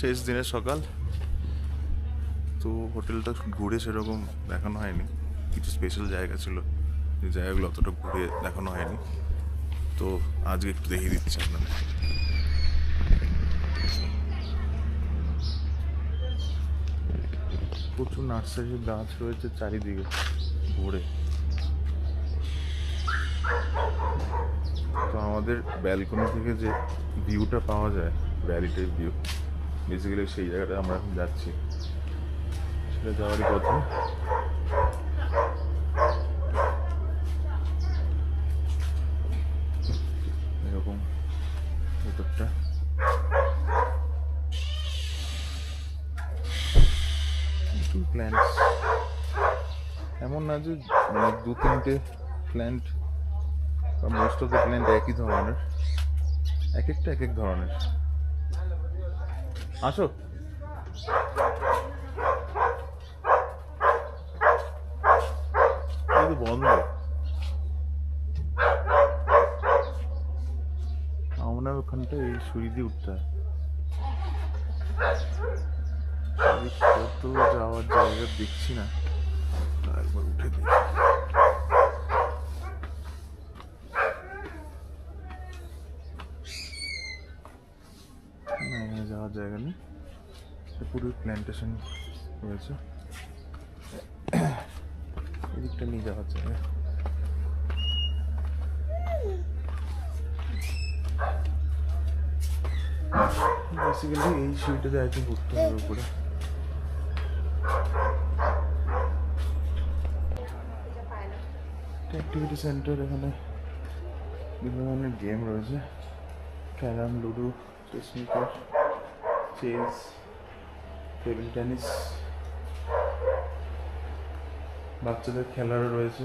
শেষ দিনের সকাল তো হোটেলটা ঘুরে সেরকম দেখানো হয়নি, কিছু স্পেশাল জায়গা ছিল যে জায়গাগুলো অতটা ঘুরে দেখানো হয়নি, তো আজকে একটু দেখিয়ে দিচ্ছি আপনাদের। প্রচুর নার্সারির গাছ রয়েছে চারিদিকে ঘুরে। তো আমাদের ব্যালকনি থেকে যে ভিউটা পাওয়া যায়, ভ্যালিটির ভিউ, বেসিক্যালি সেই জায়গাটা আমরা এখন যাচ্ছি, সেটা যাওয়ারই কথা। এরকম ভেতরটা প্ল্যান্টস এমন না যে মানে 2-3টে প্ল্যান্ট বা মোস্ট অফ দ্য প্ল্যান্ট একই ধরনের, এক একটা এক এক ধরনের। আসো, কিন্তু বন্ধ। আমরা ওখানটা এই সিঁড়ি দিয়ে উঠতে হয়, কত যাওয়ার জায়গা দেখছি না, একবার উঠে দেখি। এখানে যাওয়ার জায়গা নেই, পুরো প্ল্যান্টেশন রয়েছে, এদিকটা নিয়ে যাওয়ার জায়গা। বেসিক্যালি এই সিঁড়িটাতে আই থিঙ্ক উঠতে হবে উপরে। অ্যাক্টিভিটি সেন্টার, এখানে বিভিন্ন ধরনের গেম রয়েছে, carrom, ludo, snooker, chess, table tennis, বাচ্চাদের খেলারও রয়েছে,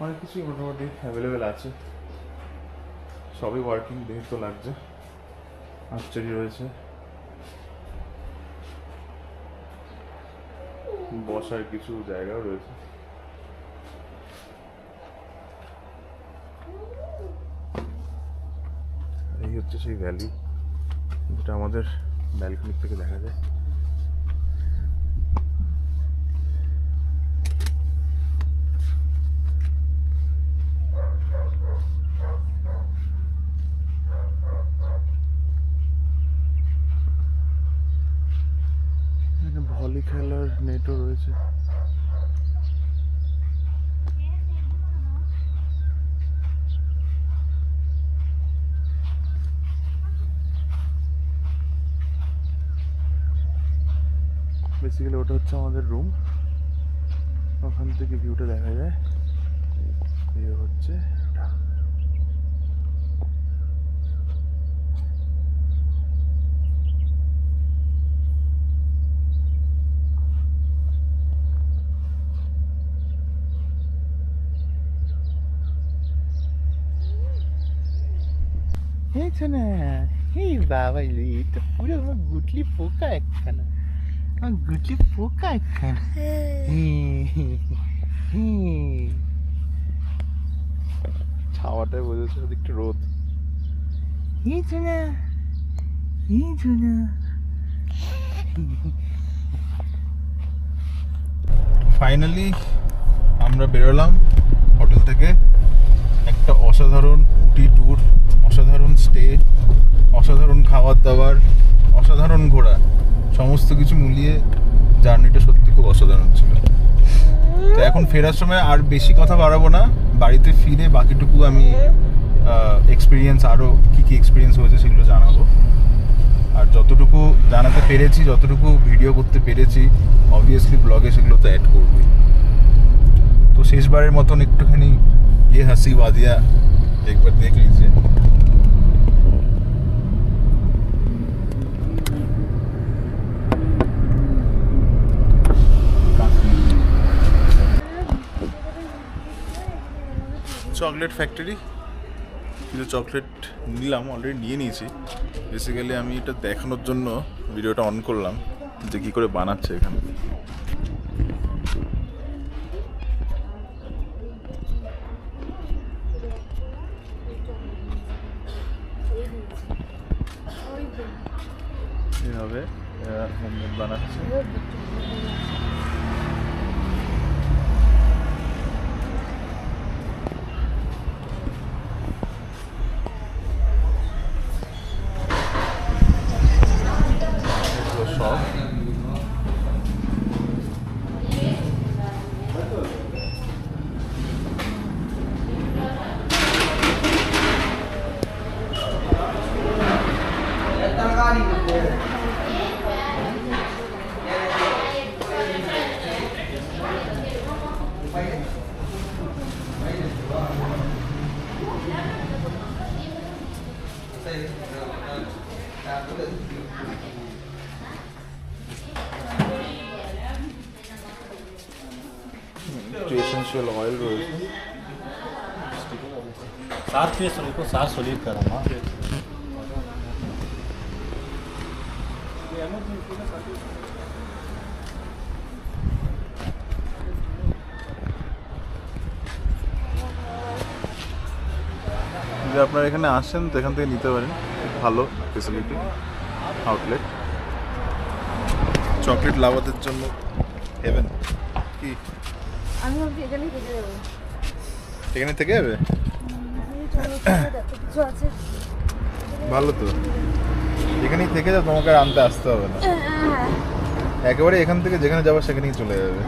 অনেক কিছুই মোটামুটি অ্যাভেলেবেল আছে, সবই ওয়ার্কিং দেখে তো লাগছে। আর্চারি রয়েছে, বসার কিছু জায়গাও রয়েছে। এই হচ্ছে সেই ভ্যালি যেটা আমাদের ব্যালকনি থেকে দেখা যায়। ভলি খেলার নেটও রয়েছে। বেসিক্যালি ওটা হচ্ছে আমাদের রুম, ওখান থেকে ভিউটা দেখা যায়। এই হচ্ছে এটা। না এই বাবা, এটা পুরো আমার গুটলি পোকা একখানা, আমার গুটলি পোকা একখানা। ছাওয়াটায় বোঝাচ্ছে একটু রোদ। ফাইনালি আমরা বেরোলাম হোটেল থেকে। একটা অসাধারণ উটি ট্যুর, অসাধারণ স্টে, অসাধারণ খাবার দাবার, অসাধারণ ঘোরা, সমস্ত কিছু মিলিয়ে জার্নিটা সত্যি খুব অসাধারণ ছিল। তো এখন ফেরার সময় আর বেশি কথা বাড়াবো না, বাড়িতে ফিরে বাকিটুকু আমি এক্সপিরিয়েন্স, আরও কী কী এক্সপিরিয়েন্স হয়েছে সেগুলো জানাবো। আর যতটুকু জানাতে পেরেছি, যতটুকু ভিডিও করতে পেরেছি, অবভিয়াসলি ব্লগে সেগুলো তো অ্যাড করবই। তো শেষবারের মতন একটুখানি ये हंसी वादियाँ एक बार देख लीजिए। চকলেট ফ্যাক্টরি, কিছু চকলেট নিলাম, অলরেডি নিয়ে নিয়েছি। বেসিক্যালি আমি এটা দেখানোর জন্য ভিডিওটা অন করলাম যে কী করে বানাচ্ছে এখানে। হবে মোমোজ বানাচ্ছে। সব এসেনশিয়াল অয়েল রয়েছে। सात पीस को 7 सोलिड करा যদি আপনারা এখানে আসেন তো এখান থেকে নিতে পারেন, খুব ভালো ফেসিলিটি আউটলেট। চকলেট লাভারদের জন্য হেভেন। কি আমি ভাবছি এখানেই থেকে যাবো। এখানে থেকে যাবে? কিছু আছে ভালো তো, এখানেই থেকে যাও, তোমাকে আর আনতে আসতে হবে না, একেবারে এখান থেকে যেখানে যাবো সেখানেই চলে যাবে।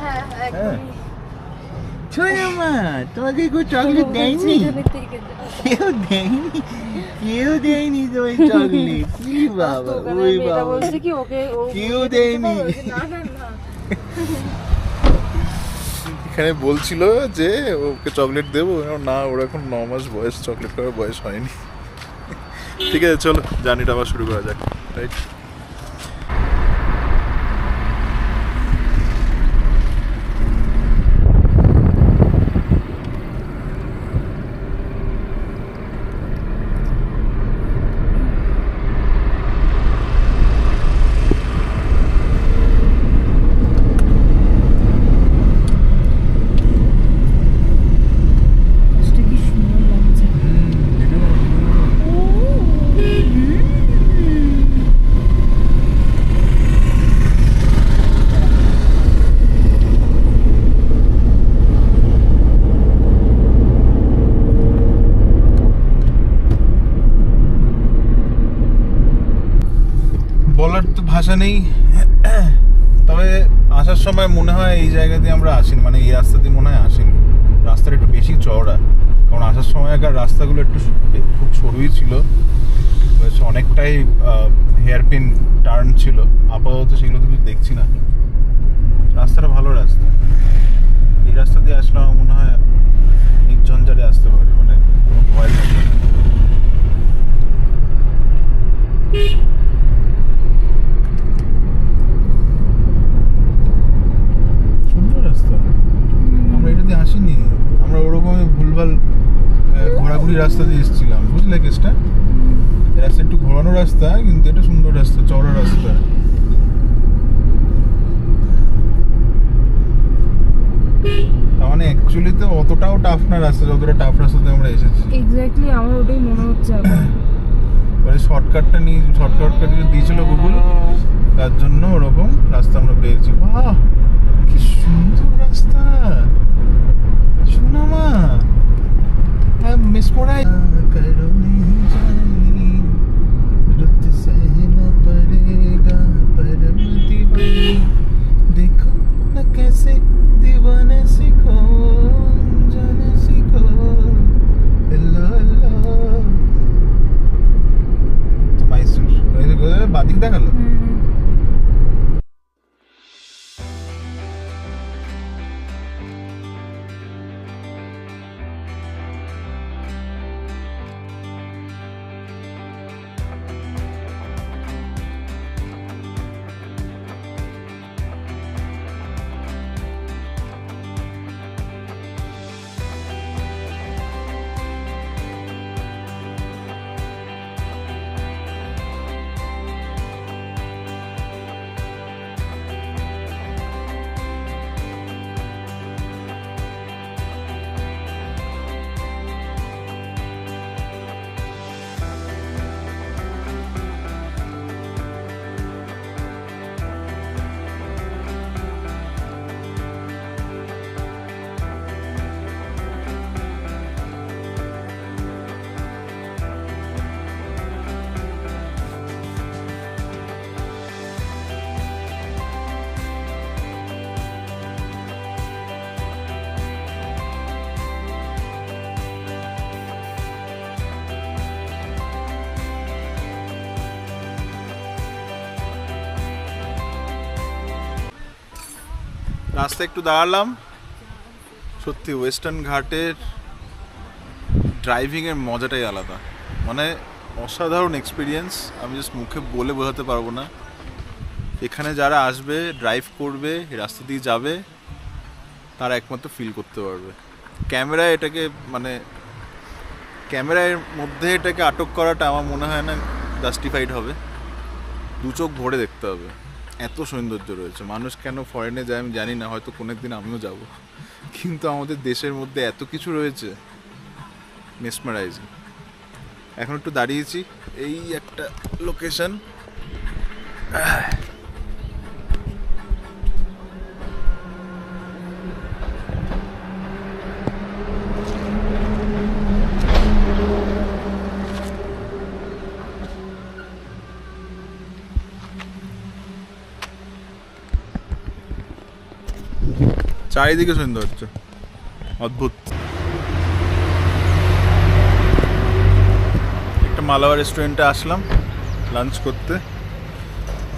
হ্যাঁ ছোড়া তোমাকে কেউ চকলেট দেয়নি? কেউ দেয়নি, কেউ দেয়নি তোমায় চকলেট? কি বাবা, ওই বাবা, বলছে কি ওকে কেউ দেয়নি। না না না এখানে বলছিল যে ওকে চকলেট দেবো, না ওর এখন 9 মাস বয়স, চকলেট খাওয়ার বয়স হয়নি। ঠিক আছে চলো জার্নিটা আবার শুরু করা যাক, রাইট? কি সুন্দর লাগছে। বলার তো ভাষা নেই, তবে আসার সময় মনে হয় এই জায়গা দিয়ে আমরা আসিনি, মানে এই রাস্তা দিয়ে মনে হয় আসিনি। রাস্তাটা একটু বেশি চওড়া, কারণ আসার সময়কার রাস্তাগুলো একটু খুব সরুই ছিল, অনেকটাই হেয়ারপিন টার্ন ছিল। আপাতত সেগুলো তো কিছু দেখছি না। রাস্তাটা ভালো রাস্তা, এই রাস্তা দিয়ে আসলে আমার মনে হয় নির্ঝঞ্ঝাটে আসতে পারে, মানে কোনো ভয় থাকবে না। সুন্দর রাস্তা, আমরা এটা দিয়ে আসিনি, আমরা ওরকমই ভুলভাল ঘোরাঘুরি রাস্তা দিয়ে এসেছিলাম, বুঝলে কেসটা? রাস্তা একটু ঘোরানো রাস্তা, কিন্তু এটা সুন্দর রাস্তা, চওড়া রাস্তা। মানে অ্যাকচুয়ালি তো অতটাও টাফ না রাস্তা, যতটা টাফ রাস্তাতে আমরা এসেছি। এক্স্যাক্টলি আমার ওটাই মনে হচ্ছে এখন। পরে শর্টকাটটা দিয়েছিল গুগল, তার জন্য ওরকম রাস্তা আমরা পেয়েছি। বাহ কি সুন্দর রাস্তা, শোনা মা মিসমোরাই করনি জানি রুত সহনা পড়েগা পরম দিवानी देखो ना कैसे दीवाना सीखो जाना सीखो अल्लाह अल्लाह। তো মাইসুর বাদিক দেখালো। রাস্তায় একটু দাঁড়ালাম। সত্যি ওয়েস্টার্ন ঘাটের ড্রাইভিংয়ের মজাটাই আলাদা, মানে অসাধারণ এক্সপিরিয়েন্স। আমি জাস্ট মুখে বলে বোঝাতে পারবো না। এখানে যারা আসবে, ড্রাইভ করবে, এই রাস্তা দিয়ে যাবে, তারা একমাত্র ফিল করতে পারবে। ক্যামেরায় এটাকে মানে ক্যামেরার মধ্যে এটাকে আটক করাটা আমার মনে হয় না জাস্টিফাইড হবে। দু চোখ ভরে দেখতে হবে, এত সৌন্দর্য রয়েছে। মানুষ কেন ফরেনে যায় আমি জানি না, হয়তো কোনো একদিন আমিও যাব, কিন্তু আমাদের দেশের মধ্যে এত কিছু রয়েছে, মেসমারাইজিং। এখন একটু দাঁড়িয়েছি, এই একটা লোকেশন। চারিদিকে সৌন্দর্য, অদ্ভুত। একটা মালাবার রেস্টুরেন্টে আসলাম লাঞ্চ করতে।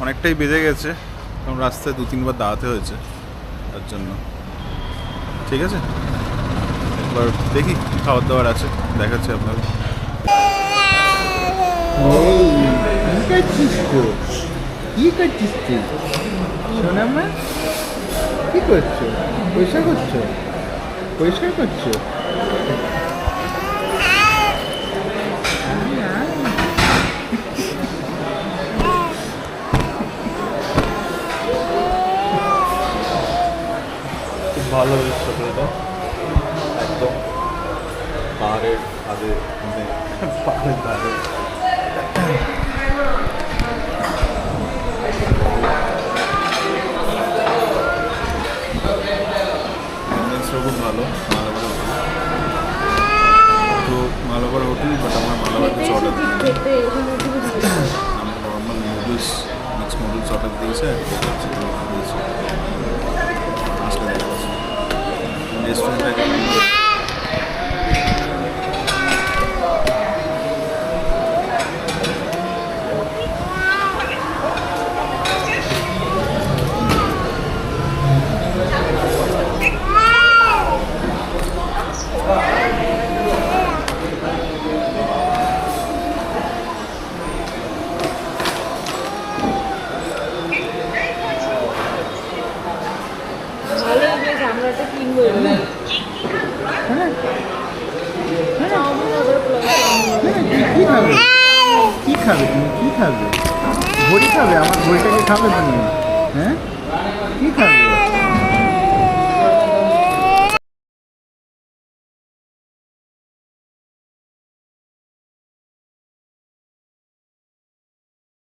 অনেকটাই বেজে গেছে, কারণ রাস্তায় 2-3 বার দাঁড়াতে হয়েছে তার জন্য। ঠিক আছে, এবার দেখি কী খাবার দাবার আছে, দেখাচ্ছি আপনাদের। কি করছিস তো? কি করছিস তুই সোনা মা? কি করছো? পরিষ্কার করছো? পরিষ্কার করছো? খুব ভালো হয়েছে এটা, একদম পাহাড়ের ধারে, মানে পাহাড়ের ধারে। খুব ভালো মালাবার হোটেল। তো মালাবার হোটেল, বাট আমার মালাবার কিছু অর্ডার দিই, আমি normal noodles, mix noodles order দিয়েছে। রেস্টুরেন্টটাকে ভালো বেশ, আমরা একটা কিনবো এবার। চাউমিন আবার পোলাও কি খাবে? কি খাবে তুমি? কি খাবে? ঘড়ি খাবে? আমার ঘড়িটাকে খাবে তুমি? হ্যাঁ, কি খাবে?